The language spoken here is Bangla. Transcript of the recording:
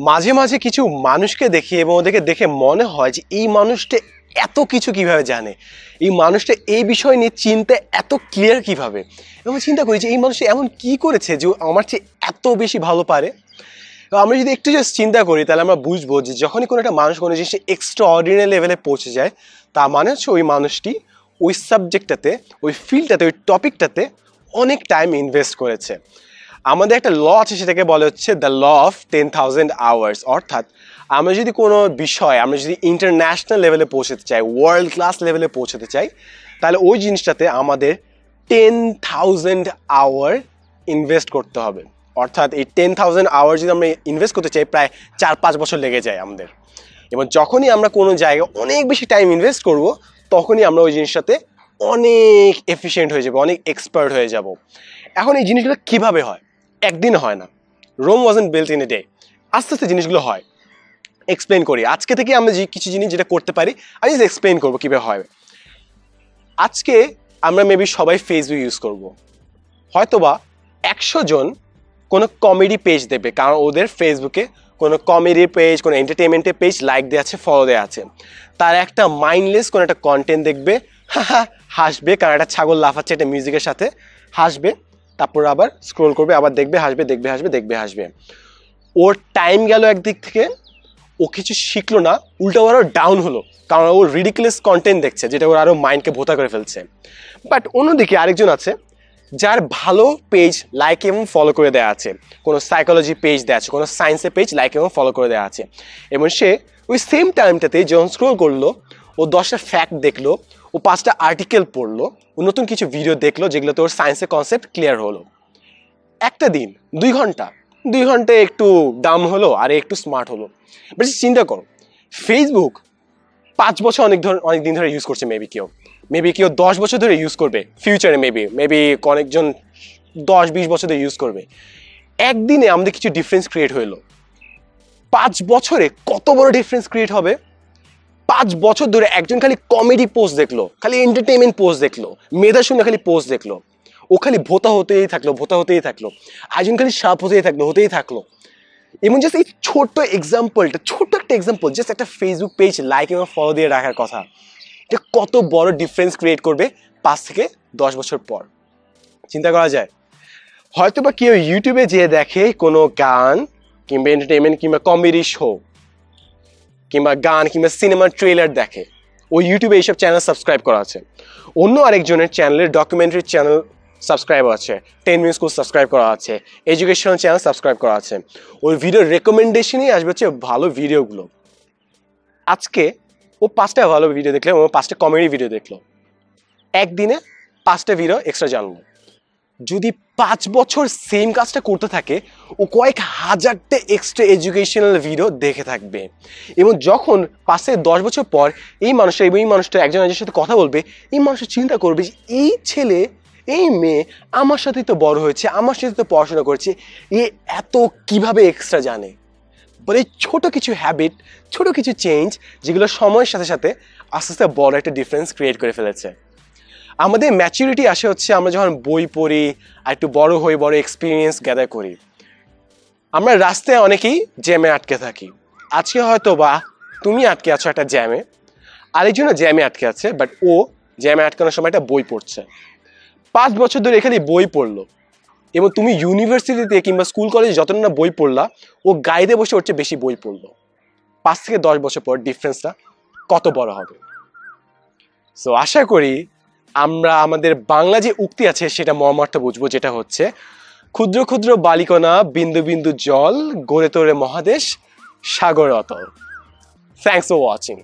মাঝে মাঝে কিছু মানুষকে দেখি এবং ওদেরকে দেখে মনে হয় যে এই মানুষটা এত কিছু কিভাবে জানে, এই মানুষটা এই বিষয় নিয়ে চিন্তা এত ক্লিয়ার কিভাবে, এবং চিন্তা করি যে এই মানুষটা এমন কি করেছে যে আমার চেয়ে এত বেশি ভালো পারে। তো আমরা যদি একটু জাস্ট চিন্তা করি তাহলে আমরা বুঝবো যে যখনই কোনো একটা মানুষ কোনো জিনিসে এক্সট্রা অর্ডিনারি লেভেলে পৌঁছে যায়, তার মানে হচ্ছে ওই মানুষটি ওই সাবজেক্টটাতে, ওই ফিল্ডটাতে, ওই টপিকটাতে অনেক টাইম ইনভেস্ট করেছে। আমাদের একটা ল আছে, সেটাকে বলে হচ্ছে দ্য ল অফ 10,000 আওয়ার্স। অর্থাৎ আমরা যদি কোনো বিষয়, আমরা যদি ইন্টারন্যাশনাল লেভেলে পৌঁছতে চাই, ওয়ার্ল্ড ক্লাস লেভেলে পৌঁছতে চাই, তাহলে ওই জিনিসটাতে আমাদের 10,000 আওয়ার ইনভেস্ট করতে হবে। অর্থাৎ এই 10,000 আওয়ার যদি আমরা ইনভেস্ট করতে চাই, প্রায় 4-5 বছর লেগে যায় আমাদের। এবং যখনই আমরা কোনো জায়গায় অনেক বেশি টাইম ইনভেস্ট করব, তখনই আমরা ওই জিনিসটাতে অনেক এফিশিয়েন্ট হয়ে যাব, অনেক এক্সপার্ট হয়ে যাব। এখন এই জিনিসগুলো কীভাবে হয়? একদিন হয় না। Rome wasn't built in a day. আস্তে আস্তে জিনিসগুলো হয়। এক্সপ্লেন করি আজকে থেকে আমরা যে কিছু জিনিস যেটা করতে পারি, আমি জাস্ট এক্সপ্লেন করবো কীভাবে হয়। আজকে আমরা মেবি সবাই ফেসবুক ইউজ করব। হয়তোবা 100 জন কোনো কমেডি পেজ দেবে, কারণ ওদের ফেসবুকে কোনো কমেডি পেজ, কোনো এন্টারটেনমেন্টের পেজ লাইক দেওয়া আছে, ফলো দেওয়া আছে। তার একটা মাইন্ডলেস কোনো একটা কন্টেন্ট দেখবে, হাসবে, কারণ একটা ছাগল লাফাচ্ছে একটা মিউজিকের সাথে, হাসবে, তারপর আবার স্ক্রোল করবে, আবার দেখবে, হাসবে, দেখবে, হাসবে, দেখবে, হাসবে। ওর টাইম গেল একদিক থেকে, ও কিছু শিখলো না, উল্টো আরও ডাউন হলো, কারণ ও রিডিকুলাস কন্টেন্ট দেখছে যেটা ওর আরও মাইন্ডকে ভোতা করে ফেলছে। বাট অন্যদিকে আরেকজন আছে যার ভালো পেজ লাইক এবং ফলো করে দেওয়া আছে, কোনো সাইকোলজি পেজ দেওয়া আছে, কোনো সায়েন্সের পেজ লাইক এবং ফলো করে দেওয়া আছে, এবং সে ওই সেম টাইমটাতে যখন স্ক্রোল করলো, ও 10টা ফ্যাক্ট দেখলো, ও 5টা আর্টিকেল পড়লো, ও নতুন কিছু ভিডিও দেখলো যেগুলোতে ওর সায়েন্সের কনসেপ্ট ক্লিয়ার হলো। একটা দিন 2 ঘন্টা, 2 ঘন্টায় একটু ডাম হলো আর একটু স্মার্ট হলো। বাট চিন্তা করো, ফেসবুক 5 বছর অনেক দিন ধরে ইউজ করছে, মেবি কেউ 10 বছর ধরে ইউজ করবে ফিউচারে, মেবি অনেকজন 10-20 বছর ধরে ইউজ করবে। একদিনে আমাদের কিছু ডিফারেন্স ক্রিয়েট হইলো, 5 বছরে কত বড় ডিফারেন্স ক্রিয়েট হবে? 5 বছর ধরে একজন খালি কমেডি পোস্ট দেখলো, খালি এন্টারটেনমেন্ট পোস্ট দেখলো, মেধা শূন্য খালি পোস্ট দেখলো, ও খালি ভোতা হতেই থাকলো, একজন খালি সাপ হতেই থাকলো। এবং জাস্ট এই ছোট্ট একটা এক্সাম্পল, জাস্ট একটা ফেসবুক পেজ লাইক এবং ফলো দিয়ে রাখার কথা, এটা কত বড় ডিফারেন্স ক্রিয়েট করবে 5 থেকে 10 বছর পর। চিন্তা করা যায়। হয়তো বা কেউ ইউটিউবে যেয়ে দেখে কোনো গান কিংবা এন্টারটেনমেন্ট কিংবা কমেডি শো কিংবা গান কিংবা সিনেমার ট্রেলার দেখে, ওই ইউটিউবে এইসব চ্যানেল সাবস্ক্রাইব করা আছে। অন্য আরেকজনের চ্যানেলের ডকুমেন্টারি চ্যানেল সাবস্ক্রাইব আছে, 10 মিনিট স্কুল সাবস্ক্রাইব করা আছে, এডুকেশনাল চ্যানেল সাবস্ক্রাইব করা আছে। ওই ভিডিওর রেকমেন্ডেশনই আসবে হচ্ছে ভালো ভিডিওগুলো। আজকে ও 5টা ভালো ভিডিও দেখলো, ও 5টা কমেডি ভিডিও দেখলো, একদিনে 5টা ভিডিও এক্সট্রা জানলো। যদি 5 বছর সেম কাজটা করতে থাকে, ও কয়েক হাজারটা এক্সট্রা এডুকেশনাল ভিডিও দেখে থাকবে। এবং যখন 5 থেকে 10 বছর পর এই মানুষটা একজন একজনের সাথে কথা বলবে, এই মানুষটা চিন্তা করবে যে এই ছেলে, এই মেয়ে আমার সাথেই তো বড় হয়েছে, আমার সাথে তো পড়াশোনা করছে, এ এত কিভাবে এক্সট্রা জানে। বলে ছোট কিছু হ্যাবিট, ছোট কিছু চেঞ্জ, যেগুলো সময়ের সাথে সাথে আস্তে আস্তে বড় একটা ডিফারেন্স ক্রিয়েট করে ফেলেছে। আমাদের ম্যাচুরিটি আসে হচ্ছে আমরা যখন বই পড়ি আর একটু বড় হই, বড় এক্সপিরিয়েন্স গ্যাদার করি। আমরা রাস্তায় অনেকেই জ্যামে আটকে থাকি। আজকে হয়তো বা তুমি আটকে আছো একটা জ্যামে, আরেকজনও জ্যামে আটকে আছে, বাট ও জ্যামে আটকানোর সময় একটা বই পড়ছে। 5 বছর ধরে এখানে বই পড়লো, এবং তুমি ইউনিভার্সিটিতে কিংবা স্কুল কলেজে যত না বই পড়লা, ও গাইডে বসে ওর চেয়ে বেশি বই পড়লো। 5 থেকে 10 বছর পর ডিফারেন্সটা কত বড় হবে। সো আশা করি আমরা আমাদের বাংলা যে উক্তি আছে সেটা মর্মার্থ বুঝবো, যেটা হচ্ছে ক্ষুদ্র ক্ষুদ্র বালিকণা বিন্দু বিন্দু জল গড়ে তোলে মহাদেশ সাগর অতল। Thanks for watching.